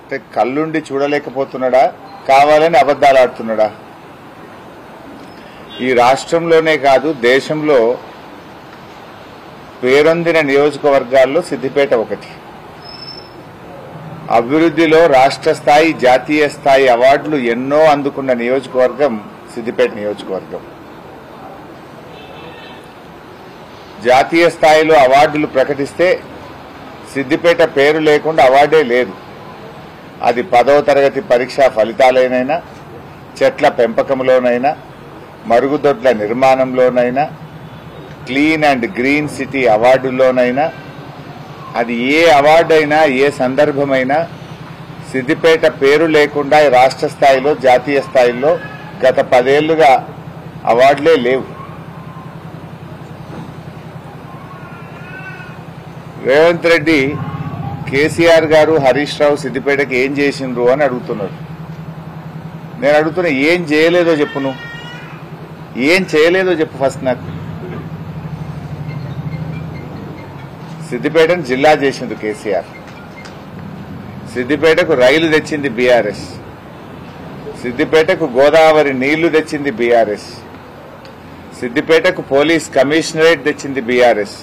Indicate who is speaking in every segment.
Speaker 1: అంటే కళ్ళుండి చూడలేకపోతున్నాడా, కావాలని అబద్ధాలు ఆడుతున్నాడా? ఈ రాష్ట్రంలోనే కాదు దేశంలో పేరొందిన నియోజకవర్గాల్లో సిద్దిపేట ఒకటి. అభివృద్ధిలో రాష్ట్ర స్థాయి, జాతీయ స్థాయి అవార్డులు ఎన్నో అందుకున్న నియోజకవర్గం సిద్దిపేట నియోజకవర్గం. జాతీయ స్థాయిలో అవార్డులు ప్రకటిస్తే సిద్దిపేట పేరు లేకుండా అవార్డే లేదు. అది 10వ తరగతి పరీక్షా ఫలితాలైనైనా, చెట్ల పెంపకంలోనైనా, మరుగుదొడ్ల నిర్మాణంలోనైనా, క్లీన్ అండ్ గ్రీన్ సిటీ అవార్డుల్లోనైనా, అది ఏ అవార్డు అయినా, ఏ సందర్భమైనా సిద్దిపేట పేరు లేకుండా రాష్ట్ర స్థాయిలో, జాతీయ స్థాయిలో గత 10 ఏళ్లుగా అవార్డులే లేవు. రేవంత్ రెడ్డి, కేసీఆర్ గారు, హరీష్ రావు సిద్దిపేటకి ఏం చేసిండ్రు అని అడుగుతున్నారు. నేను అడుగుతున్నా, ఏం చేయలేదో చెప్పు. నువ్వు ఏం చేయలేదో చెప్పు ఫస్ట్ నాకు. సిద్దిపేటను జిల్లా చేసింది కేసీఆర్. సిద్దిపేటకు రైలు తెచ్చింది బీఆర్ఎస్. సిద్దిపేటకు గోదావరి నీళ్లు తెచ్చింది బీఆర్ఎస్. సిద్దిపేటకు పోలీస్ కమిషనరేట్ తెచ్చింది బీఆర్ఎస్.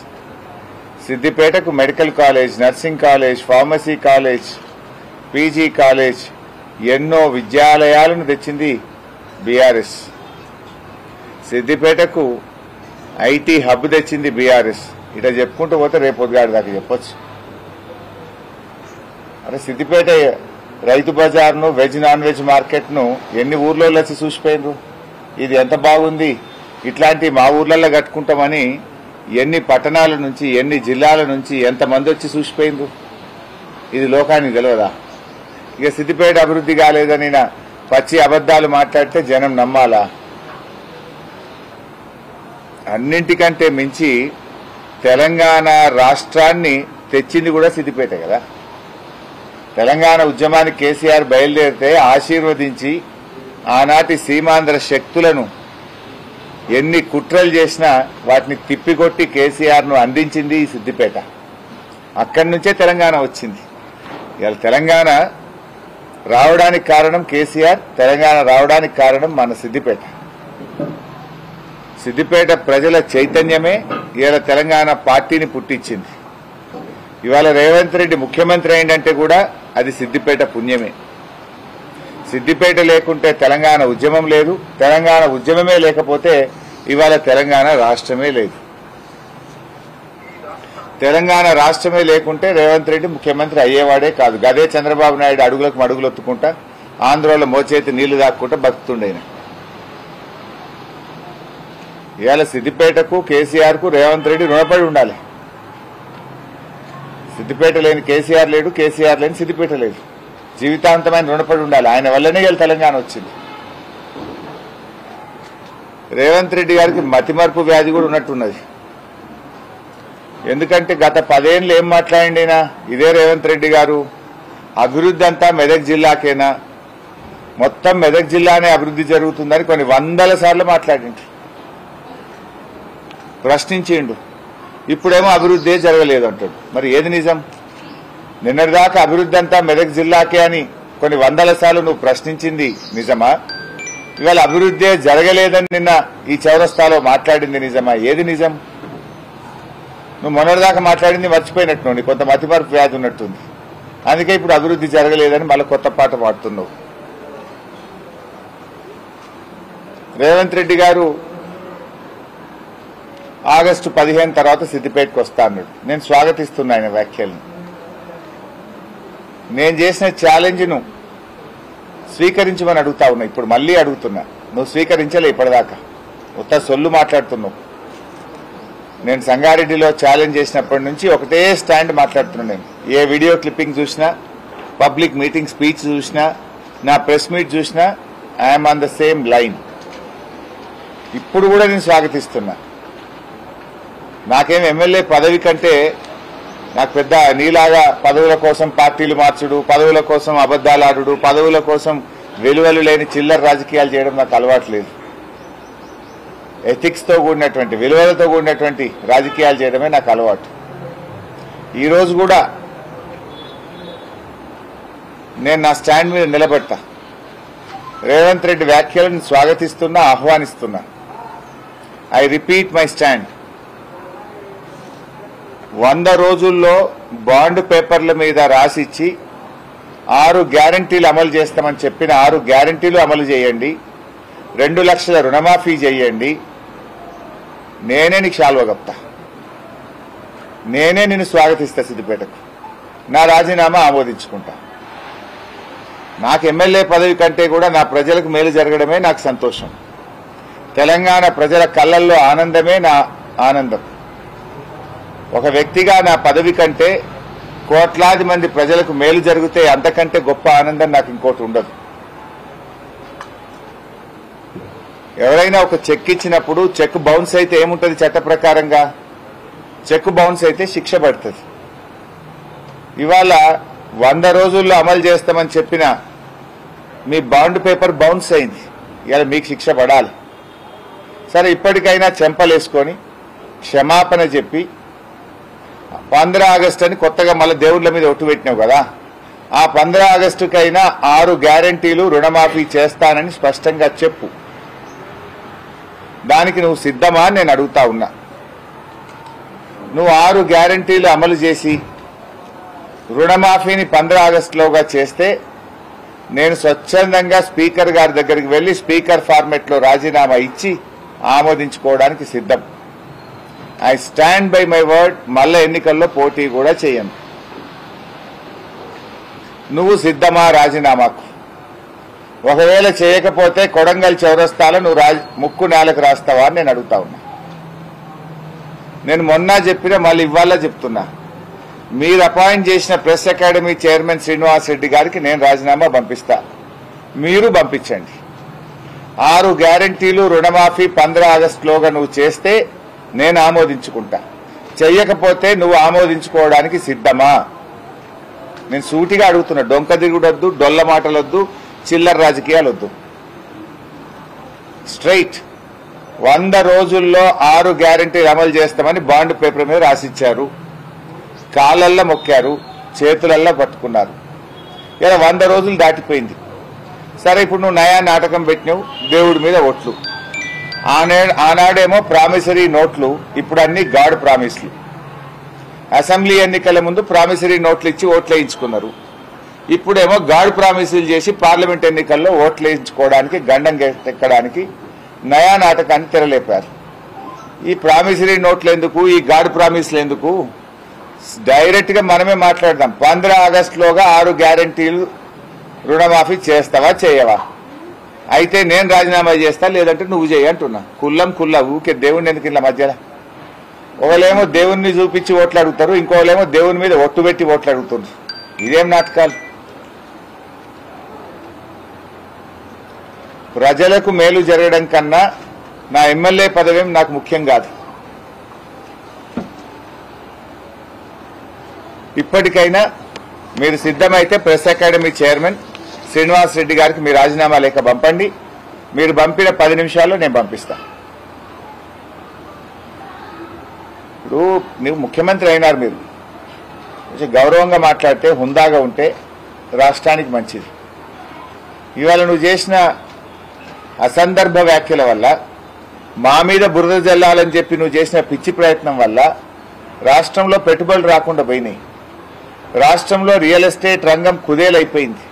Speaker 1: సిద్దిపేటకు medical college, nursing college, pharmacy college, PG college, ఎన్నో విద్యాలయాలను తెచ్చింది బీఆర్ఎస్. సిద్దిపేటకు ఐటీ హబ్ తెచ్చింది బీఆర్ఎస్. ఇట్లా చెప్పుకుంటూ పోతే రేపు ఉద్గాడి దాకా చెప్పొచ్చు. అరే సిద్దిపేట రైతు బజార్ను, వెజ్ నాన్ వెజ్ మార్కెట్ను ఎన్ని ఊర్లో వచ్చి చూసిపోయినరు. ఇది ఎంత బాగుంది, ఇట్లాంటి మా ఊర్లలో కట్టుకుంటామని ఎన్ని పట్టణాల నుంచి, ఎన్ని జిల్లాల నుంచి ఎంతమంది వచ్చి చూసిపోయినరు. ఇది లోకానికి తెలియదా? ఇక సిద్దిపేట అభివృద్ధి కాలేదని పచ్చి అబద్దాలు మాట్లాడితే జనం నమ్మాలా? అన్నింటికంటే మించి తెలంగాణ రాష్ట్రాన్ని తెచ్చింది కూడా సిద్దిపేట కదా. తెలంగాణ ఉద్యమానికి కేసీఆర్ బయలుదేరితే ఆశీర్వదించి ఆనాటి సీమాంధ్ర శక్తులను ఎన్ని కుట్రలు చేసినా వాటిని తిప్పికొట్టి కేసీఆర్ను అందించింది ఈ సిద్దిపేట. అక్కడి నుంచే తెలంగాణ వచ్చింది. ఇవాళ తెలంగాణ రావడానికి కారణం కేసీఆర్, తెలంగాణ రావడానికి కారణం మన సిద్దిపేట. సిద్దిపేట ప్రజల చైతన్యమే ఇవాళ తెలంగాణ పార్టీని పుట్టించింది. ఇవాళ రేవంత్ రెడ్డి ముఖ్యమంత్రి అయిందంటే కూడా అది సిద్దిపేట పుణ్యమే. సిద్దిపేట లేకుంటే తెలంగాణ ఉద్యమం లేదు, తెలంగాణ ఉద్యమమే లేకపోతే ఇవాళ తెలంగాణ రాష్ట్రమే లేదు. తెలంగాణ రాష్ట్రమే లేకుంటే రేవంత్ రెడ్డి ముఖ్యమంత్రి అయ్యేవాడే కాదు. గదే చంద్రబాబు నాయుడు అడుగులకు మడుగులొత్తుకుంటా, ఆంధ్రలో మోచేతి నీళ్లు దాక్కుంటా బతుకుతుండేన. ఇవాళ సిద్దిపేటకు, కేసీఆర్ కు రేవంత్ రెడ్డి రుణపడి ఉండాలి. సిద్దిపేట లేని కేసీఆర్ లేడు, కేసీఆర్ లేని సిద్దిపేట లేదు. జీవితాంతమైన రుణపడి ఉండాలి. ఆయన వల్లనే ఇవాళ తెలంగాణ వచ్చింది. రేవంత్ రెడ్డి గారికి మతిమరుపు వ్యాధి కూడా ఉన్నట్టున్నది. ఎందుకంటే గత 10 ఏళ్ళు ఏం మాట్లాడిండినా ఇదే రేవంత్ రెడ్డి గారు, అభివృద్ధి అంతా మెదక్ జిల్లాకేనా, మొత్తం మెదక్ జిల్లానే అభివృద్ధి జరుగుతుందని కొన్ని 100 సార్లు మాట్లాడిండు, ప్రశ్నించిండు. ఇప్పుడేమో అభివృద్ధి జరగలేదు అంటాడు. మరి ఏది నిజం? నిన్నటిదాకా అభివృద్ధి అంతా మెదక్ జిల్లాకే అని కొన్ని 100 సార్లు నువ్వు ప్రశ్నించింది నిజమా? ఇవాళ అభివృద్ధి జరగలేదని నిన్న ఈ చౌరస్తాలో మాట్లాడింది నిజమా? ఏది నిజం? నువ్వు మొన్నటిదాకా మాట్లాడింది మర్చిపోయినట్టు, నీ కొంత మతిమరుపు వ్యాధి ఉన్నట్టుంది. అందుకే ఇప్పుడు అభివృద్ధి జరగలేదని మళ్ళీ కొత్త పాట పాడుతున్నావు. రేవంత్ రెడ్డి గారు ఆగస్టు 15 తర్వాత సిద్దిపేటకు వస్తా అన్నాడు. నేను స్వాగతిస్తున్నా ఆయన వ్యాఖ్యలను. నేను చేసిన ఛాలెంజ్ను స్వీకరించమని అడుగుతా ఉన్నా. ఇప్పుడు మళ్లీ అడుగుతున్నా. నువ్వు స్వీకరించలే ఇప్పటిదాకా, ఉత్త సొల్లు మాట్లాడుతున్నావు. నేను సంగారెడ్డిలో ఛాలెంజ్ చేసినప్పటి నుంచి ఒకటే స్టాండ్ మాట్లాడుతున్నా. నేను ఏ వీడియో క్లిప్పింగ్ చూసినా, పబ్లిక్ మీటింగ్ స్పీచ్ చూసినా, నా ప్రెస్ మీట్ చూసినా I'm on the same line. ఇప్పుడు కూడా నేను స్వాగతిస్తున్నా. నాకేం ఎమ్మెల్యే పదవి కంటే నాకు పెద్ద నీలాగా పదవుల కోసం పార్టీలు మార్చుడు, పదవుల కోసం అబద్దాలు ఆడుడు, పదవుల కోసం విలువలు లేని చిల్లర రాజకీయాలు చేయడం నాకు అలవాట్లేదు. ఎథిక్స్ తో కూడినటువంటి, విలువలతో కూడినటువంటి రాజకీయాలు చేయడమే నాకు అలవాటు. ఈరోజు కూడా నేను నా స్టాండ్ మీద నిలబడతా. రేవంత్ రెడ్డి వ్యాఖ్యలను స్వాగతిస్తున్నా, ఆహ్వానిస్తున్నా. I repeat my stand. 100 రోజుల్లో బాండ్ పేపర్ల మీద రాసిచ్చి 6 గ్యారంటీలు అమలు చేస్తామని చెప్పిన 6 గ్యారంటీలు అమలు చేయండి. 2 లక్షల రుణమాఫీ చేయండి. నేనే నీకు శాలువ కప్తా. నేనే నిన్ను స్వాగతిస్తా. సిద్దిపేటకు నా రాజీనామా ఆమోదించుకుంటా. నాకు ఎమ్మెల్యే పదవి కంటే కూడా నా ప్రజలకు మేలు జరగడమే నాకు సంతోషం. తెలంగాణ ప్రజల కళ్ళల్లో ఆనందమే నా ఆనందం. ఒక వ్యక్తిగా నా పదవి కంటే కోట్లాది మంది ప్రజలకు మేలు జరిగితే అంతకంటే గొప్ప ఆనందం నాకు ఇంకోటి ఉండదు. ఎవరైనా ఒక చెక్ ఇచ్చినప్పుడు చెక్ బౌన్స్ అయితే ఏముంటుంది? చట్ట ప్రకారంగా చెక్ బౌన్స్ అయితే శిక్ష పడుతుంది. ఇవాళ 100 రోజుల్లో అమలు చేస్తామని చెప్పిన మీ బాండ్ పేపర్ బౌన్స్ అయింది. ఇవాళ మీకు శిక్ష పడాలి. సరే, ఇప్పటికైనా చెంపలేసుకొని క్షమాపణ చెప్పి 15 ఆగస్టు అని కొత్తగా మళ్ళీ దేవుళ్ల మీద ఒట్టు పెట్టినావు కదా, ఆ 15 ఆగస్టుకైనా 6 గ్యారంటీలు రుణమాఫీ చేస్తానని స్పష్టంగా చెప్పు. దానికి నువ్వు సిద్ధమా అని నేను అడుగుతా ఉన్నా. నువ్వు 6 గ్యారంటీలు అమలు చేసి రుణమాఫీని 15 ఆగస్టులోగా చేస్తే నేను స్వచ్ఛందంగా స్పీకర్ గారి దగ్గరికి వెళ్లి స్పీకర్ ఫార్మెట్ లో రాజీనామా ఇచ్చి ఆమోదించుకోవడానికి సిద్ధం. I stand by my word. మళ్ళా ఎన్నికల్లో పోటీ కూడా చేయను. నువ్వు సిద్ధమా రాజీనామాకు? ఒకవేళ చేయకపోతే కొడంగల్ చౌరస్తాలో నువ్వు ముక్కు నేలకు రాస్తావా అని నేను అడుగుతా ఉన్నా. నేను మొన్న చెప్పినా మళ్ళీ ఇవాళ చెప్తున్నా. మీరు అపాయింట్ చేసిన press academy chairman Srinivas Reddy గారికి నేను రాజీనామా పంపిస్తా. మీరు పంపించండి. 6 గ్యారంటీలు రుణమాఫీ 15 ఆగస్టులోగా నువ్వు చేస్తే నేను ఆమోదించుకుంటా. చెయ్యకపోతే నువ్వు ఆమోదించుకోవడానికి సిద్ధమా? నేను సూటిగా అడుగుతున్నా. డొంక దిగుడొద్దు, డొల్ల మాటలొద్దు, చిల్లర రాజకీయాలు వద్దు. స్ట్రైట్ 100 రోజుల్లో 6 గ్యారంటీలు అమలు చేస్తామని బాండ్ పేపర్ మీద రాసిచ్చారు. కాళ్ళల్లో మొక్కారు, చేతులల్లో పట్టుకున్నారు. ఇలా 100 రోజులు దాటిపోయింది. సరే, ఇప్పుడు నువ్వు నయా నాటకం పెట్టినావు. దేవుడి మీద ఓట్లు. ఆనాడేమో ప్రామిసరీ నోట్లు, ఇప్పుడు అన్ని గాడ్ ప్రామిస్లు. అసెంబ్లీ ఎన్నికల ముందు ప్రామిసరీ నోట్లు ఇచ్చి ఓట్లు వేయించుకున్నారు. ఇప్పుడేమో గాడ్ ప్రామిసులు చేసి పార్లమెంట్ ఎన్నికల్లో ఓట్లు వేయించుకోవడానికి, గండం ఎక్కడానికి నయా నాటకాన్ని తెరలేపారు. ఈ ప్రామిసరీ నోట్లు ఎందుకు? ఈ గాడ్ ప్రామిస్లు ఎందుకు? డైరెక్ట్ గా మనమే మాట్లాడదాం. 15 ఆగస్టులోగా 6 గ్యారంటీలు రుణమాఫీ చేస్తావా, చేయవా? అయితే నేను రాజీనామా చేస్తా, లేదంటే నువ్వు చేయి అంటున్నా. కుల్లా ఊకే దేవుణ్ణి ఎందుకు ఇలా మధ్యలో? ఒకళ్ళేమో దేవుణ్ణి చూపించి ఓట్లు అడుగుతారు, ఇంకోళ్ళేమో దేవుని మీద ఒట్టు పెట్టి ఓట్లు అడుగుతున్నారు. ఇదేం నాటకాలు? ప్రజలకు మేలు జరగడం కన్నా నా ఎమ్మెల్యే పదవేం నాకు ముఖ్యం కాదు. ఇప్పటికైనా మీరు సిద్ధమైతే press academy chairman Srinivas Reddy గారికి మీ రాజీనామా లేఖ పంపండి. మీరు పంపిన 10 నిమిషాల్లో నేను పంపిస్తా. ఇప్పుడు నువ్వు ముఖ్యమంత్రి అయినారు. మీరు కొంచెం గౌరవంగా మాట్లాడితే, హుందాగా ఉంటే రాష్ట్రానికి మంచిది. ఇవాళ నువ్వు చేసిన అసందర్భ వ్యాఖ్యల వల్ల, మా మీద బురద జల్లాలని చెప్పి నువ్వు చేసిన పిచ్చి ప్రయత్నం వల్ల రాష్ట్రంలో పెట్టుబడులు రాకుండా పోయినాయి. రాష్ట్రంలో రియల్ ఎస్టేట్ రంగం కుదేలైపోయింది.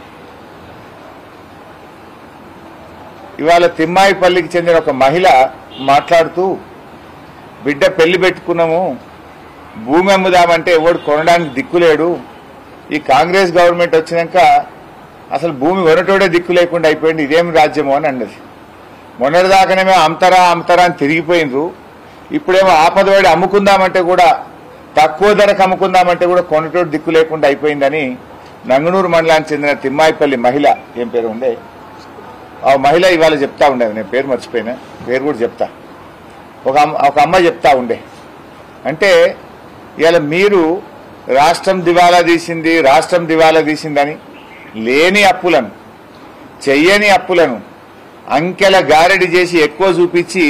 Speaker 1: ఇవాళ తిమ్మాయిపల్లికి చెందిన ఒక మహిళ మాట్లాడుతూ, బిడ్డ పెళ్లి పెట్టుకున్నాము, భూమి అమ్ముదామంటే ఎవడు కొనడానికి దిక్కులేడు, ఈ కాంగ్రెస్ గవర్నమెంట్ వచ్చినాక అసలు భూమి కొనటోడే దిక్కు లేకుండా అయిపోయింది, ఇదేం రాజ్యమో అని అన్నది. మొన్నటిదాకానేమో అమ్ముతారా అని తిరిగిపోయిండ్రు. ఇప్పుడేమో ఆపదవాడి అమ్ముకుందామంటే కూడా, తక్కువ ధరకు అమ్ముకుందామంటే కూడా కొనటోడు దిక్కు లేకుండా అయిపోయిందని నంగనూరు మండలానికి చెందిన తిమ్మాయిపల్లి మహిళ, ఏం పేరు ఉండే ఆ మహిళ ఇవాళ చెప్తా ఉండేది. నేను పేరు మర్చిపోయినా, పేరు కూడా చెప్తా. ఒక అమ్మ చెప్తా ఉండే. అంటే ఇవాళ మీరు రాష్ట్రం దివాలా తీసిందని లేని అప్పులను, చెయ్యని అప్పులను అంకెల గారడి చేసి ఎక్కువ చూపించి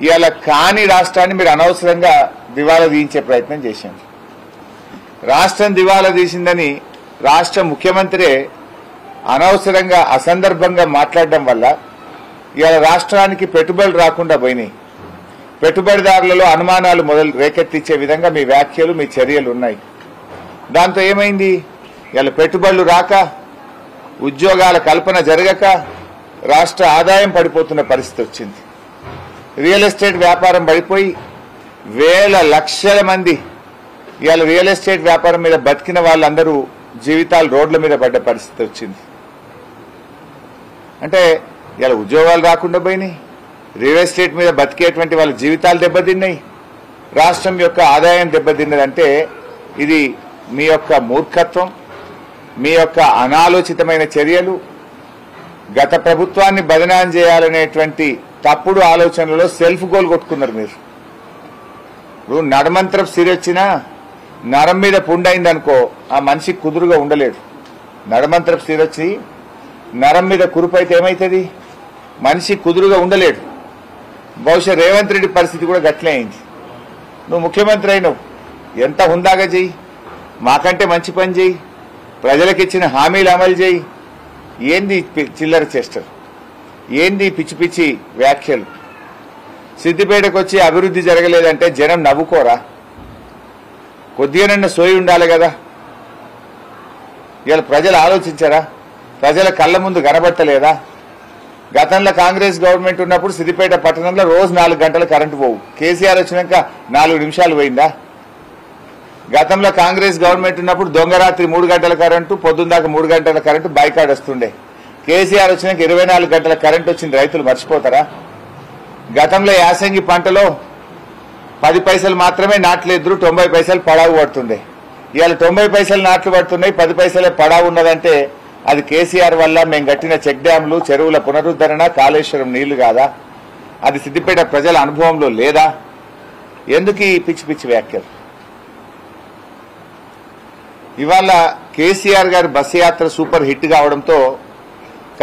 Speaker 1: ఇవాళ కాని రాష్ట్రాన్ని మీరు అనవసరంగా దివాలా తీయించే ప్రయత్నం చేశారు. రాష్ట్రం దివాలా తీసిందని రాష్ట్ర ముఖ్యమంత్రి అనవసరంగా అసందర్భంగా మాట్లాడడం వల్ల ఇవాళ రాష్ట్రానికి పెట్టుబడులు రాకుండా పోయినాయి. పెట్టుబడిదారులలో అనుమానాలు రేకెత్తించే విధంగా మీ వ్యాఖ్యలు, మీ చర్యలు ఉన్నాయి. దాంతో ఏమైంది? ఇవాళ పెట్టుబడులు రాక, ఉద్యోగాల కల్పన జరగక రాష్ట్ర ఆదాయం పడిపోతున్న పరిస్థితి వచ్చింది. రియల్ ఎస్టేట్ వ్యాపారం పడిపోయి వేల లక్షల మంది ఇవాళ రియల్ ఎస్టేట్ వ్యాపారం మీద బతికిన వాళ్ళందరూ జీవితాలు రోడ్ల మీద పడ్డ పరిస్థితి వచ్చింది. అంటే ఇవాళ ఉద్యోగాలు రాకుండా పోయినాయి, రియల్ ఎస్టేట్ మీద బతికేటువంటి వాళ్ళ జీవితాలు దెబ్బతిన్నాయి, రాష్ట్రం యొక్క ఆదాయం దెబ్బతిన్నదంటే ఇది మీ యొక్క మూర్ఖత్వం, మీ యొక్క అనాలోచితమైన చర్యలు, గత ప్రభుత్వాన్ని బదనాం చేయాలనేటువంటి తప్పుడు ఆలోచనలో సెల్ఫ్ గోల్ కొట్టుకున్నారు మీరు. ఇప్పుడు నడమంత్రపు సిరొచ్చినా నరం మీద పుండైందనుకో ఆ మనిషి కుదురుగా ఉండలేడు. నడమంత్రపు సిరొచ్చి నరం మీద కురుపైతే ఏమవుతుంది? మనిషి కుదురుగా ఉండలేడు. బహుశా రేవంత్ రెడ్డి పరిస్థితి కూడా గట్లే అయింది. నువ్వు ముఖ్యమంత్రి అయినవు, ఎంత హుందాగా చెయ్యి, మాకంటే మంచి పని చెయ్యి, ప్రజలకిచ్చిన హామీలు అమలు చేయి. ఏంది చిల్లర చేష్టలు, ఏంది పిచ్చి పిచ్చి వ్యాఖ్యలు? సిద్దిపేటకు వచ్చి అభివృద్ధి జరగలేదంటే జనం నవ్వుకోరా? కొద్దిగానన్నా సోయి ఉండాలి కదా. ఇవాళ ప్రజలు ఆలోచించారా? ప్రజల కళ్ళ ముందు కనబట్టలేదా? గతంలో కాంగ్రెస్ గవర్నమెంట్ ఉన్నప్పుడు సిద్దిపేట పట్టణంలో రోజు 4 గంటల కరెంటు పోవు. కేసీఆర్ వచ్చినాక 4 నిమిషాలు పోయిందా? గతంలో కాంగ్రెస్ గవర్నమెంట్ ఉన్నప్పుడు దొంగరాత్రి 3 గంటల కరెంటు, పొద్దుందాకా 3 గంటల కరెంటు బైకాడ్ వస్తుండే. కేసీఆర్ వచ్చినాక 24 గంటల కరెంటు వచ్చింది. రైతులు మర్చిపోతారా? గతంలో యాసంగి పంటలో 10 పైసలు మాత్రమే నాట్లేద్దరు, 90 పైసలు పడావు పడుతుండే. ఇవాళ 90 పైసలు నాట్లు పడుతున్నాయి, 10 పైసలే పడావు ఉన్నదంటే అది కేసీఆర్ వల్ల మేము కట్టిన చెక్ డ్యాంలు, చెరువుల పునరుద్ధరణ, కాళేశ్వరం నీళ్లు కాదా? అది సిద్దిపేట ప్రజల అనుభవంలో లేదా? ఎందుకు ఈ పిచ్చి పిచ్చి వ్యాఖ్యలు? ఇవాళ కేసీఆర్ గారి బస్సు యాత్ర సూపర్ హిట్ కావడంతో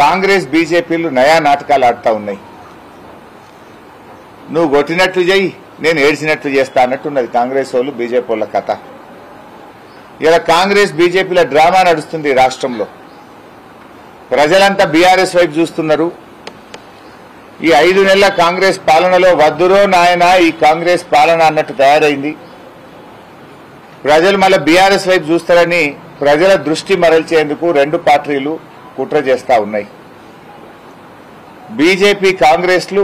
Speaker 1: కాంగ్రెస్ బీజేపీలు నయా నాటకాలు ఆడుతూ ఉన్నాయి. నువ్వు కొట్టినట్లు చెయ్యి, నేను ఏడ్చినట్లు చేస్తా అన్నట్టున్నది కాంగ్రెస్ వాళ్ళు, బీజేపీ వాళ్ళ కథ. ఇలా కాంగ్రెస్ బీజేపీల డ్రామా నడుస్తుంది రాష్ట్రంలో. ప్రజలంతా బీఆర్ఎస్ వైపు చూస్తున్నారు. ఈ 5 నెలల కాంగ్రెస్ పాలనలో వద్దురో నాయన ఈ కాంగ్రెస్ పాలన అన్నట్టు తయారైంది. ప్రజలు మళ్ళీ బీఆర్ఎస్ వైపు చూస్తారని ప్రజల దృష్టి మరల్చేందుకు 2 పార్టీలు కుట్ర చేస్తా ఉన్నాయి. బీజేపీ కాంగ్రెస్లు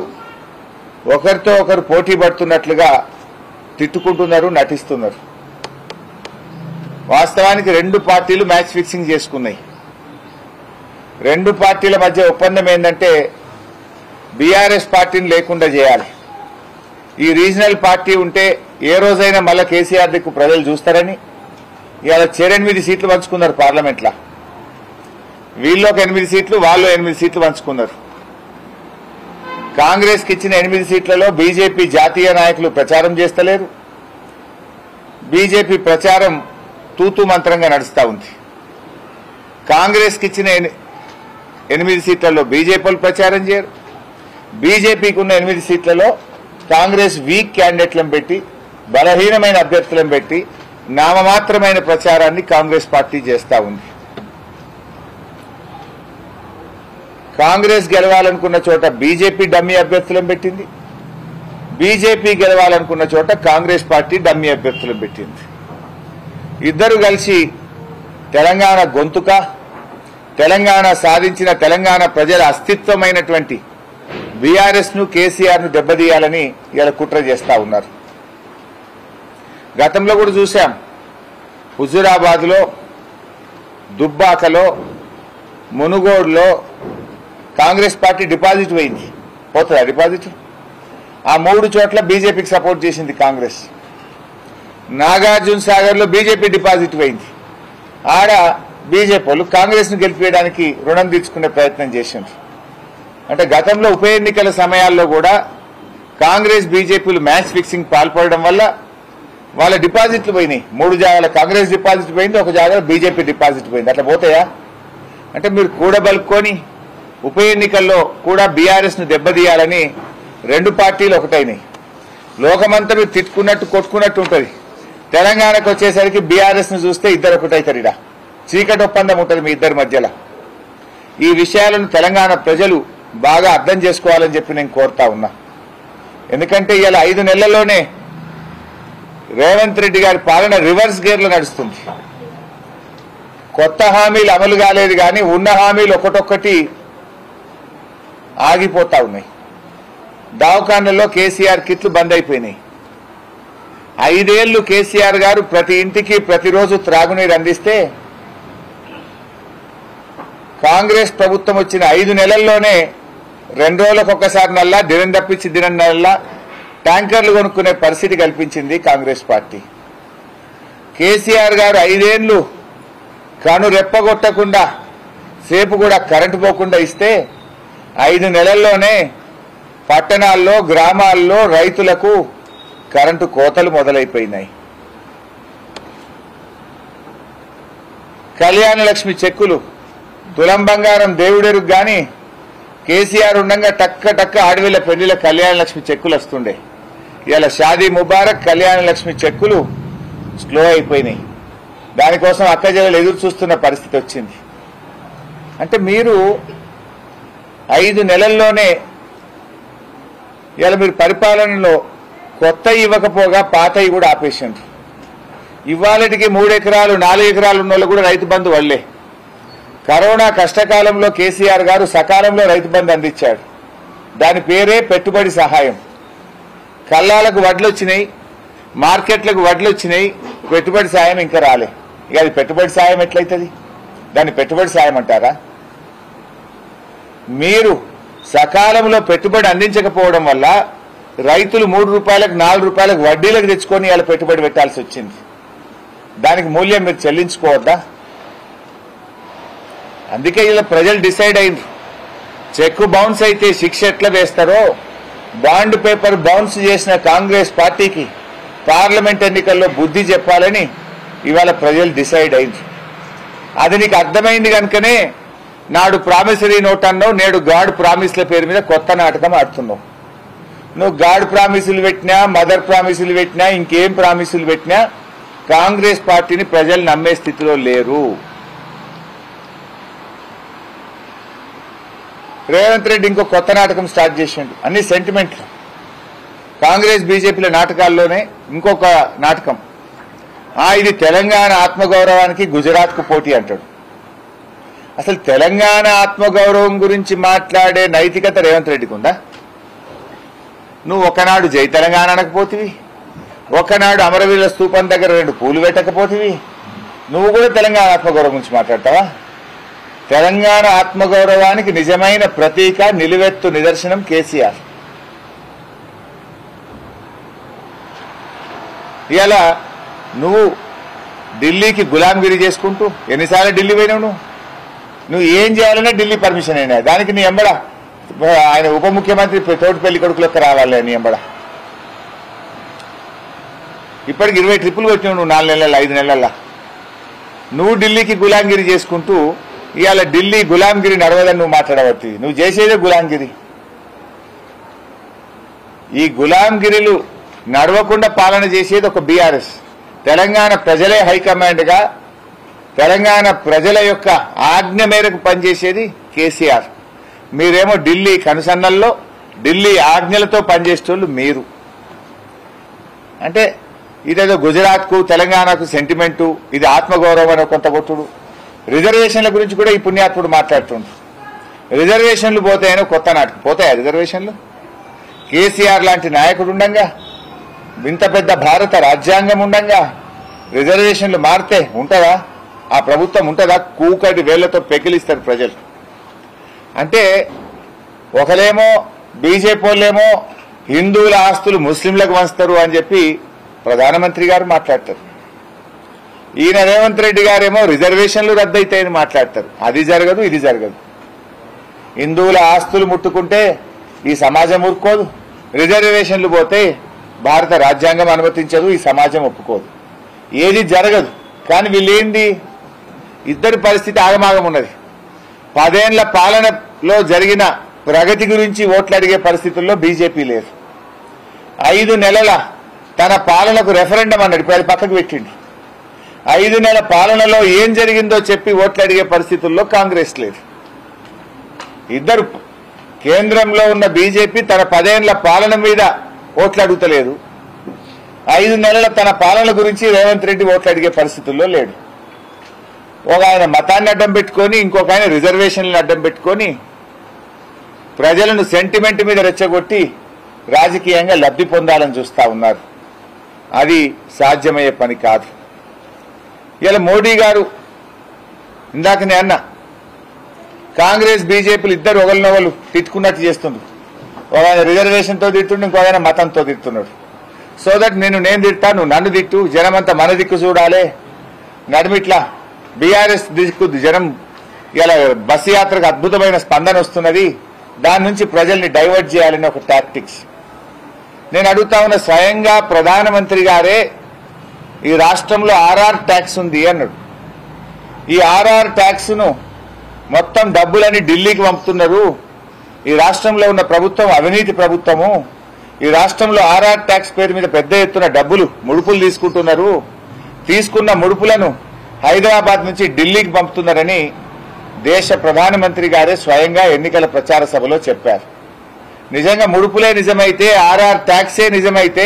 Speaker 1: ఒకరితో ఒకరు పోటీ పడుతున్నట్లుగా తిట్టుకుంటున్నారు, నటిస్తున్నారు. వాస్తవానికి 2 పార్టీలు మ్యాచ్ ఫిక్సింగ్ చేసుకున్నాయి. 2 పార్టీల మధ్య ఒప్పందం ఏంటంటే బీఆర్ఎస్ పార్టీని లేకుండా చేయాలి. ఈ రీజనల్ పార్టీ ఉంటే ఏ రోజైనా మళ్ళా కేసీఆర్ దిక్కు ప్రజలు చూస్తారని ఇవాళ 8 సీట్లు పంచుకున్నారు పార్లమెంట్లో. వీళ్ళు ఒక 8 సీట్లు, వాళ్ళు 8 సీట్లు పంచుకున్నారు. కాంగ్రెస్ కి ఇచ్చిన 8 సీట్లలో బీజేపీ జాతీయ నాయకులు ప్రచారం చేస్తలేరు. బీజేపీ ప్రచారం తూతూ మంత్రంగా నడుస్తూ ఉంది. కాంగ్రెస్ కి ఇచ్చిన 8 సీట్లలో బీజేపీలు ప్రచారం చేయరు. బీజేపీకి ఉన్న 8 సీట్లలో కాంగ్రెస్ వీక్ క్యాండిడేట్లను పెట్టి, బలహీనమైన అభ్యర్థులను పెట్టి నామమాత్రమైన ప్రచారాన్ని కాంగ్రెస్ పార్టీ చేస్తూ ఉంది. కాంగ్రెస్ గెలవాలనుకున్న చోట బీజేపీ డమ్మీ అభ్యర్థులను పెట్టింది. బీజేపీ గెలవాలనుకున్న చోట కాంగ్రెస్ పార్టీ డమ్మీ అభ్యర్థులను పెట్టింది. ఇద్దరు కలిసి తెలంగాణ గొంతుక, తెలంగాణ సాధించిన తెలంగాణ ప్రజల అస్తిత్వమైనటువంటి బీఆర్ఎస్ ను, కేసీఆర్ ను దెబ్బతీయాలని ఇలా కుట్ర చేస్తా ఉన్నారు. గతంలో కూడా చూశాం. హుజూరాబాద్ లో, దుబ్బాకలో, మునుగోడులో కాంగ్రెస్ పార్టీ డిపాజిట్ పోయింది. పోతుందా డిపాజిట్? ఆ 3 చోట్ల బీజేపీకి సపోర్ట్ చేసింది కాంగ్రెస్. నాగార్జున సాగర్ లో బీజేపీ డిపాజిట్ పోయింది. ఆడ బీజేపీ వాళ్ళు కాంగ్రెస్ ను గెలిపించడానికి రుణం తీర్చుకునే ప్రయత్నం చేసిండ్రు. అంటే గతంలో ఉప ఎన్నికల సమయాల్లో కూడా కాంగ్రెస్ బీజేపీలు మ్యాచ్ ఫిక్సింగ్ పాల్పడడం వల్ల వాళ్ళ డిపాజిట్లు పోయినాయి. 3 జాగాల కాంగ్రెస్ డిపాజిట్ పోయింది, 1 జాగాలో బీజేపీ డిపాజిట్ పోయింది. అట్లా పోతాయా? అంటే మీరు కూడబలుపుకొని ఉప ఎన్నికల్లో కూడా బీఆర్ఎస్ ను దెబ్బతీయాలని 2 పార్టీలు ఒకటైనాయి. లోకమంతా మీరు తిట్టుకున్నట్టు కొట్టుకున్నట్టు ఉంటుంది. తెలంగాణకు వచ్చేసరికి బీఆర్ఎస్ ను చూస్తే ఇద్దరు ఒకటైతారు. చీకటి ఒప్పందం ఉంటుంది మీ ఇద్దరి మధ్యలో. ఈ విషయాలను తెలంగాణ ప్రజలు బాగా అర్థం చేసుకోవాలని చెప్పి నేను కోరుతా ఉన్నా. ఎందుకంటే ఇలా 5 నెలల్లోనే రేవంత్ రెడ్డి గారి పాలన రివర్స్ గేర్లో నడుస్తుంది. కొత్త హామీలు అమలు కాలేదు కానీ ఉన్న హామీలు ఒకటొక్కటి ఆగిపోతా ఉన్నాయి. దవాఖానల్లో కేసీఆర్ కిట్లు బంద్ అయిపోయినాయి. 5 ఏళ్లు కేసీఆర్ గారు ప్రతి ఇంటికి ప్రతిరోజు త్రాగునీరు అందిస్తే కాంగ్రెస్ ప్రభుత్వం వచ్చిన 5 నెలల్లోనే 2 రోజులకు ఒక్కసారి నల్లా దినం తప్పించి దినం నల్లా ట్యాంకర్లు కొనుక్కునే పరిస్థితి కల్పించింది కాంగ్రెస్ పార్టీ. కేసీఆర్ గారు 5 ఏళ్లు కను రెప్పగొట్టకుండా సేపు కూడా కరెంటు పోకుండా ఇస్తే 5 నెలల్లోనే పట్టణాల్లో గ్రామాల్లో రైతులకు కరెంటు కోతలు మొదలైపోయినాయి. కళ్యాణ లక్ష్మి చెక్కులు తులం బంగారం దేవుడెరుగు గాని కేసీఆర్ ఉండగా టక్క టక్క ఆడవిల పెళ్లిల కళ్యాణ లక్ష్మి చెక్కులు వస్తుండే. ఇలా షాదీ ముబారక్ కళ్యాణ లక్ష్మి చెక్కులు స్లో అయిపోయినాయి. దానికోసం అక్కజెల్లెలు ఎదురు చూస్తున్న పరిస్థితి వచ్చింది. అంటే మీరు 5 నెలల్లోనే ఇలా మీరు పరిపాలనలో కొత్త ఇవ్వకపోగా పాతవి కూడా ఆపేసిండ్రు. ఇవాళటికి 3 ఎకరాలు 4 ఎకరాలు ఉన్న వాళ్ళు కూడా రైతు బంధు వల్లే. కరోనా కష్టకాలంలో కేసీఆర్ గారు సకాలంలో రైతు బంధు అందించాడు. దాని పేరే పెట్టుబడి సహాయం. కల్లాలకు వడ్లు వచ్చినాయి, మార్కెట్లకు వడ్లు వచ్చినాయి, పెట్టుబడి సాయం ఇంకా రాలే. ఇక అది పెట్టుబడి సాయం ఎట్లయితుంది? దాన్ని పెట్టుబడి సాయం అంటారా? మీరు సకాలంలో పెట్టుబడి అందించకపోవడం వల్ల రైతులు 3 రూపాయలకు 4 రూపాయలకు వడ్డీలకు తెచ్చుకొని ఇలా పెట్టుబడి పెట్టాల్సి వచ్చింది. దానికి మూల్యం మీరు చెల్లించుకోవద్దా? అందుకే ఇలా ప్రజలు డిసైడ్ అయ్యారు. చెక్ బౌన్స్ అయితే శిక్ష ఎట్లా వేస్తారో బాండ్ పేపర్ బౌన్స్ చేసిన కాంగ్రెస్ పార్టీకి పార్లమెంట్ ఎన్నికల్లో బుద్ధి చెప్పాలని ఇవాళ ప్రజలు డిసైడ్ అయ్యారు. అది నీకు అర్థమైంది కనుకనే నాడు ప్రామిసరీ నోట్ అన్నావు, నేడు గాడ్ ప్రామిస్ల పేరు మీద కొత్త నాటకం ఆడుతున్నావు. నువ్వు గాడ్ ప్రామిసులు పెట్టినా, మదర్ ప్రామిసులు పెట్టినా, ఇంకేం ప్రామిసులు పెట్టినా కాంగ్రెస్ పార్టీని ప్రజలు నమ్మే స్థితిలో లేరు. రేవంత్ రెడ్డి ఇంకో కొత్త నాటకం స్టార్ట్ చేసిండు. అన్ని సెంటిమెంట్లు. కాంగ్రెస్ బీజేపీల నాటకాల్లోనే ఇంకొక నాటకం. ఇది తెలంగాణ ఆత్మగౌరవానికి గుజరాత్కు పోటీ అంటాడు. అసలు తెలంగాణ ఆత్మగౌరవం గురించి మాట్లాడే నైతికత రేవంత్ రెడ్డికి ఉందా? నువ్వు ఒకనాడు జై తెలంగాణ అనకపోతివి, ఒకనాడు అమరవీరుల స్తూపం దగ్గర 2 పూలు పెట్టకపోతివి. నువ్వు కూడా తెలంగాణ ఆత్మగౌరవం గురించి మాట్లాడతావా? తెలంగాణ ఆత్మగౌరవానికి నిజమైన ప్రతీక, నిలువెత్తు నిదర్శనం కేసీఆర్. ఇలా నువ్వు ఢిల్లీకి గులాంగిరి చేసుకుంటూ ఎన్నిసార్లు ఢిల్లీ పోయినావు? నువ్వు ఏం చేయాలన్నా ఢిల్లీ పర్మిషన్ అయినా దానికి నీ ఎంబడ ఆయన ఉప ముఖ్యమంత్రి తోటిపల్లి కొడుకులకు రావాలి నీ ఎంబడ. ఇప్పటికి 20 ట్రిప్పులు వచ్చినావు నువ్వు 4 నెలల 5 నెలల్లో. నువ్వు ఢిల్లీకి గులాంగిరి చేసుకుంటూ ఇవాళ ఢిల్లీ గులాంగిరి నడవదని నువ్వు మాట్లాడబట్టి నువ్వు చేసేదే గులాంగిరి. ఈ గులాంగిరిలు నడవకుండా పాలన చేసేది ఒక బీఆర్ఎస్. తెలంగాణ ప్రజలే హైకమాండ్గా తెలంగాణ ప్రజల యొక్క ఆజ్ఞ మేరకు పనిచేసేది కేసీఆర్. మీరేమో ఢిల్లీ కనుసన్నల్లో ఢిల్లీ ఆజ్ఞలతో పనిచేసేటోళ్ళు మీరు. అంటే ఇదేదో గుజరాత్కు తెలంగాణకు సెంటిమెంటు, ఇది ఆత్మగౌరవం అని కొంత కొట్టుడు. రిజర్వేషన్ల గురించి కూడా ఈ పుణ్యాత్ముడు మాట్లాడుతుండ్రు. రిజర్వేషన్లు పోతాయని కొత్త నాటకం. పోతాయా రిజర్వేషన్లు? కేసీఆర్ లాంటి నాయకుడు ఉండంగా, ఇంత పెద్ద భారత రాజ్యాంగం ఉండంగా రిజర్వేషన్లు మారితే ఉంటుందా? ఆ ప్రభుత్వం ఉంటుందా? కూకటి వేళ్లతో పెకిలిస్తారు ప్రజలు. అంటే ఒకలేమో బీజేపీ వాళ్ళేమో హిందువుల ఆస్తులు ముస్లింలకు వంచుతారు అని చెప్పి ప్రధానమంత్రి గారు మాట్లాడతారు. ఈయన రేవంత్ రెడ్డి గారేమో రిజర్వేషన్లు రద్దయితాయని మాట్లాడతారు. అది జరగదు, ఇది జరగదు. హిందువుల ఆస్తులు ముట్టుకుంటే ఈ సమాజం ఊరుకోదు, రిజర్వేషన్లు పోతే భారత రాజ్యాంగం అనుమతించదు, ఈ సమాజం ఒప్పుకోదు. ఏది జరగదు. కానీ వీళ్ళేంది, ఇద్దరి పరిస్థితి ఆగమాగం ఉన్నది. 10 ఏళ్ల పాలనలో జరిగిన ప్రగతి గురించి ఓట్లు అడిగే పరిస్థితుల్లో బీజేపీ లేదు. 5 నెలల తన పాలనకు రెఫరెండం అన్నాడు, ఇప్పుడు అది పక్కకు పెట్టిండు. 5 నెలల పాలనలో ఏం జరిగిందో చెప్పి ఓట్లు అడిగే పరిస్థితుల్లో కాంగ్రెస్ లేదు. ఇద్దరు కేంద్రంలో ఉన్న బీజేపీ తన 10 ఏళ్ల పాలన మీద ఓట్లు అడుగుతలేదు, 5 నెలల తన పాలన గురించి రేవంత్ రెడ్డి ఓట్లు అడిగే పరిస్థితుల్లో లేడు. ఒక ఆయన మతాన్ని అడ్డం పెట్టుకొని, ఇంకొక ఆయన రిజర్వేషన్లను అడ్డం పెట్టుకొని ప్రజలను సెంటిమెంట్ మీద రెచ్చగొట్టి రాజకీయంగా లబ్ధి పొందాలని చూస్తా ఉన్నారు. అది సాధ్యమయ్యే పని కాదు. ఇలా మోడీ గారు ఇందాకనే అన్న కాంగ్రెస్ బీజేపీలు ఇద్దరు ఒకరినొకరు తిట్టుకున్నట్టు చేస్తుండ్రు. ఒక ఆయన రిజర్వేషన్తో తిట్టుండు, ఇంకో ఆయన మతంతో తిడుతున్నాడు. సో దట్ నేను తిట్టా, నువ్వు నన్ను తిట్టు, జనమంతా మన దిక్కు చూడాలి, నడిమిట్లా బీఆర్ఎస్ దిక్కు జనం ఇలా బస్సు యాత్రకు అద్భుతమైన స్పందన వస్తున్నది, దాని నుంచి ప్రజల్ని డైవర్ట్ చేయాలని ఒక టాక్టిక్స్. నేను అడుగుతా ఉన్న స్వయంగా ప్రధానమంత్రి గారే ఈ రాష్ట్రంలో ఆర్ఆర్ ట్యాక్స్ ఉంది అన్నాడు. ఈ ఆర్ఆర్ ట్యాక్స్ ను మొత్తం డబ్బులని ఢిల్లీకి పంపుతున్నారు. ఈ రాష్ట్రంలో ఉన్న ప్రభుత్వం అవినీతి ప్రభుత్వము. ఈ రాష్ట్రంలో ఆర్ఆర్ ట్యాక్స్ పేరు మీద పెద్ద ఎత్తున ముడుపులు తీసుకుంటున్నారు. తీసుకున్న ముడుపులను హైదరాబాద్ నుంచి ఢిల్లీకి పంపుతున్నారని దేశ ప్రధానమంత్రి గారే స్వయంగా ఎన్నికల ప్రచార సభలో చెప్పారు. నిజంగా ముడుపులే నిజమైతే, ఆర్ఆర్ ట్యాక్సే నిజమైతే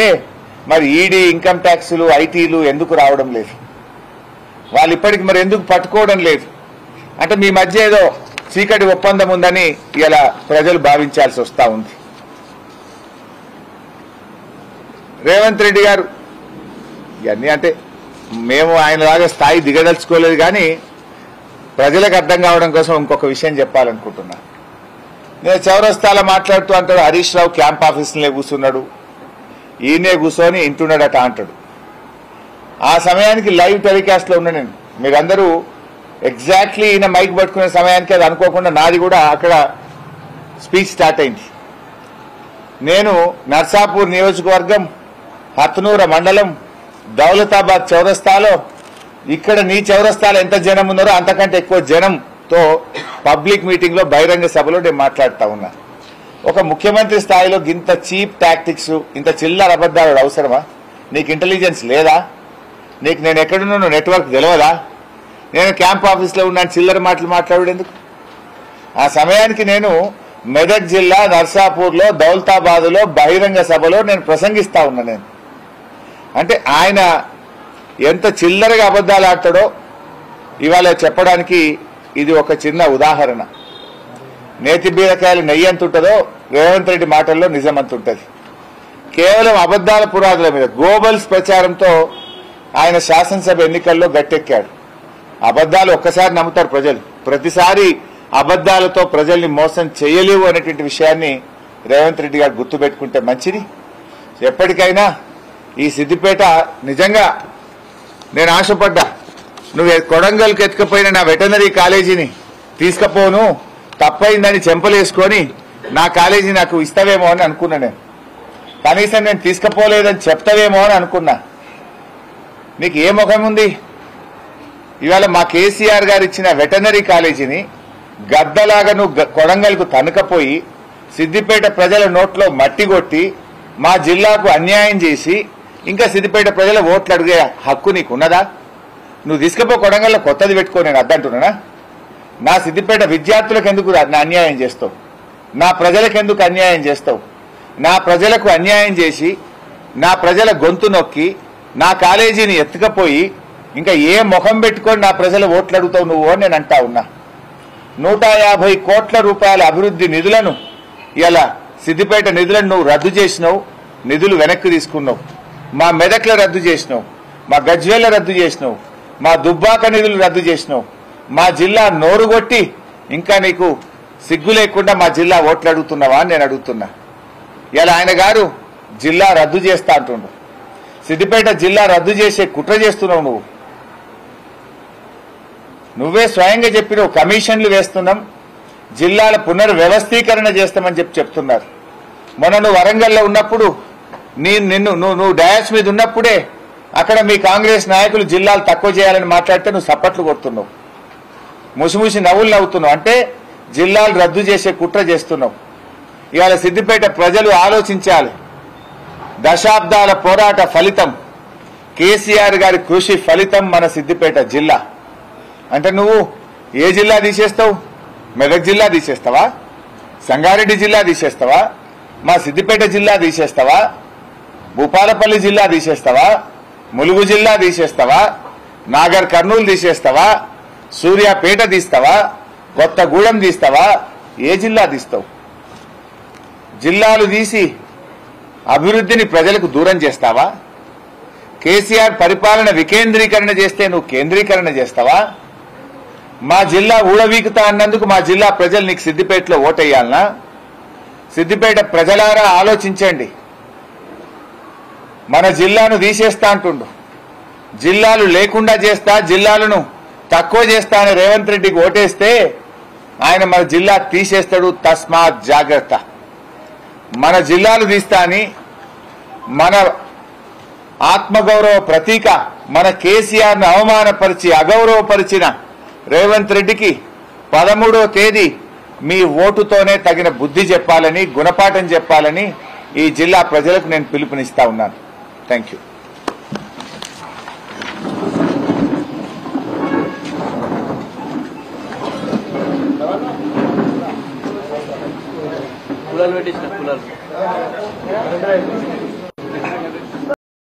Speaker 1: మరి ఈడీ, ఇన్కమ్ ట్యాక్సులు, ఐటీలు ఎందుకు రావడం లేదు? వాళ్ళు ఇప్పటికి మరి ఎందుకు పట్టుకోవడం లేదు? అంటే మీ మధ్య ఏదో చీకటి ఒప్పందం ఉందని ఇలా ప్రజలు భావించాల్సి వస్తా ఉంది. రేవంత్ రెడ్డి గారు ఇవన్నీ అంటే మేము ఆయనలాగా స్థాయి దిగదలుచుకోలేదు, కానీ ప్రజలకు అర్థం కావడం కోసం ఇంకొక విషయం చెప్పాలనుకుంటున్నా. నేను చౌరస్తాలో మాట్లాడుతూ అంటాడు హరీష్ రావు క్యాంప్ ఆఫీసులే కూర్చున్నాడు, ఈయనే కూర్చొని ఇంటున్నాడట అంటాడు. ఆ సమయానికి లైవ్ టెలికాస్ట్లో ఉన్నా నేను. మీరందరూ ఎగ్జాక్ట్లీ ఈయన మైక్ పట్టుకునే సమయానికి అది అనుకోకుండా నాది కూడా అక్కడ స్పీచ్ స్టార్ట్ అయింది. నేను నర్సాపూర్ నియోజకవర్గం, హత్నూర మండలం, దౌలతాబాద్ చౌరస్తాలో, ఇక్కడ నీ చౌరస్తాలో ఎంత జనం ఉన్నారో అంతకంటే ఎక్కువ జనంతో పబ్లిక్ మీటింగ్ లో, బహిరంగ సభలో నేను మాట్లాడుతా ఉన్నా. ఒక ముఖ్యమంత్రి స్థాయిలో ఇంత చీప్ టాక్టిక్స్, ఇంత చిల్లర అబద్దాలు అవసరమా? నీకు ఇంటెలిజెన్స్ లేదా? నీకు నేను ఎక్కడున్నాను నెట్వర్క్ తెలియదా? నేను క్యాంప్ ఆఫీస్లో ఉన్నాను, చిల్లర మాటలు మాట్లాడేందుకు? ఆ సమయానికి నేను మెదక్ జిల్లా నర్సాపూర్లో, దౌలతాబాద్లో బహిరంగ సభలో నేను ప్రసంగిస్తా ఉన్నా. నేను అంటే ఆయన ఎంత చిల్లరగా అబద్దాలు ఆడతాడో ఇవాళ చెప్పడానికి ఇది ఒక చిన్న ఉదాహరణ. నేతి బీరకాయలు నెయ్యి ఎంత ఉంటుందో రేవంత్ రెడ్డి మాటల్లో నిజం అంత ఉంటుంది. కేవలం అబద్దాల పురాదుల మీద గోబల్స్ ప్రచారంతో ఆయన శాసనసభ ఎన్నికల్లో గట్టెక్కాడు. అబద్దాలు ఒక్కసారి నమ్ముతారు ప్రజలు, ప్రతిసారి అబద్దాలతో ప్రజల్ని మోసం చేయలేవు అనేటువంటి విషయాన్ని రేవంత్ రెడ్డి గారు గుర్తుపెట్టుకుంటే మంచిది. ఎప్పటికైనా ఈ సిద్దిపేట నిజంగా నేను ఆశపడ్డా, నువ్వు కొడంగల్కి ఎత్తుకపోయిన నా వెటనరీ కాలేజీని తీసుకపోను, తప్పైందని చెంపలేసుకొని నా కాలేజీ నాకు ఇస్తావేమో అని అనుకున్నా. నేను కనీసం నేను తీసుకుపోలేదని చెప్తావేమో అని అనుకున్నా. నీకు ఏ ముఖం ఉంది? ఇవాళ మా కేసీఆర్ గారు ఇచ్చిన వెటనరీ కాలేజీని గద్దలాగా నువ్వు కొడంగల్కు తనుకపోయి సిద్దిపేట ప్రజల నోట్లో మట్టి కొట్టి మా జిల్లాకు అన్యాయం చేసి ఇంకా సిద్దిపేట ప్రజల ఓట్లు అడిగే హక్కు నీకున్నదా? నువ్వు తీసుకుపో కొడంగల్లో కొత్తది పెట్టుకో, నేను అద్దంటున్నానా? నా సిద్దిపేట విద్యార్థులకు ఎందుకు అన్యాయం చేస్తావు? నా ప్రజలకు ఎందుకు అన్యాయం చేస్తావు? నా ప్రజలకు అన్యాయం చేసి నా ప్రజల గొంతు నొక్కి నా కాలేజీని ఎత్తుకపోయి ఇంకా ఏ ముఖం పెట్టుకొని నా ప్రజల ఓట్లు అడుగుతావు నువ్వు అని నేను అంటా ఉన్నా. 150 కోట్ల రూపాయల అభివృద్ధి నిధులను ఇలా సిద్దిపేట నిధులను నువ్వు రద్దు చేసినావు, నిధులు వెనక్కి తీసుకున్నావు. మా మెదక్ల రద్దు చేసినావు, మా గజ్వేల్ల రద్దు చేసినావు, మా దుబ్బాక నిధులు రద్దు చేసినావు. మా జిల్లా నోరుగొట్టి ఇంకా నీకు సిగ్గు లేకుండా మా జిల్లా ఓట్లు అడుగుతున్నావా అని నేను అడుగుతున్నా. ఇలా ఆయన గారు జిల్లా రద్దు చేస్తా అంటుండు. సిద్దిపేట జిల్లా రద్దు చేసే కుట్ర చేస్తున్నావు నువ్వే స్వయంగా చెప్పినావు. కమిషన్లు వేస్తున్నాం, జిల్లాల పునర్వ్యవస్థీకరణ చేస్తామని చెప్తున్నారు. మొన్న నువ్వు వరంగల్లో ఉన్నప్పుడు నువ్వు డయాస్ మీద ఉన్నప్పుడే అక్కడ మీ కాంగ్రెస్ నాయకులు జిల్లాలు తక్కువ చేయాలని మాట్లాడితే నువ్వు సప్పట్లు కొడుతున్నావు, ముసిముసి నవ్వులు నవ్వుతున్నావు. అంటే జిల్లాలు రద్దు చేసే కుట్ర చేస్తున్నావు. ఇవాళ సిద్దిపేట ప్రజలు ఆలోచించాలి. దశాబ్దాల పోరాట ఫలితం, కేసీఆర్ గారి కృషి ఫలితం మన సిద్దిపేట జిల్లా. అంటే నువ్వు ఏ జిల్లా తీసేస్తావు? మెదక్ జిల్లా తీసేస్తావా? సంగారెడ్డి జిల్లా తీసేస్తావా, మా సిద్దిపేట జిల్లా తీసేస్తావా, భూపాలపల్లి జిల్లా తీసేస్తావా, ములుగు జిల్లా తీసేస్తావా, నాగర్ కర్నూలు తీసేస్తావా, సూర్యాపేట తీస్తావా, కొత్తగూడెం తీస్తావా, ఏ జిల్లా తీస్తావు? జిల్లాలు తీసి అభివృద్ధిని ప్రజలకు దూరం చేస్తావా? కేసీఆర్ పరిపాలన వికేంద్రీకరణ చేస్తే నువ్వు కేంద్రీకరణ చేస్తావా? మా జిల్లా ఊడవీకుతా అన్నందుకు మా జిల్లా ప్రజలు నీకు సిద్దిపేటలో ఓటేయాలనా? సిద్దిపేట ప్రజలారా ఆలోచించండి. మన జిల్లాను తీసేస్తా అంటుండు, జిల్లాలు లేకుండా చేస్తా, జిల్లాలను తక్కువ చేస్తా అని రేవంత్ రెడ్డికి ఓటేస్తే ఆయన మన జిల్లా తీసేస్తాడు. తస్మాత్ జాగ్రత్త. మన జిల్లాలు తీస్తా అని మన ఆత్మగౌరవ ప్రతీక మన కేసీఆర్ను అవమానపరిచి అగౌరవపరిచిన రేవంత్ రెడ్డికి 13వ తేదీ మీ ఓటుతోనే తగిన బుద్ధి చెప్పాలని, గుణపాఠం చెప్పాలని ఈ జిల్లా ప్రజలకు నేను పిలుపునిస్తా ఉన్నాను. Thank you.
Speaker 2: కులాలు పెట్టించిన కులాలు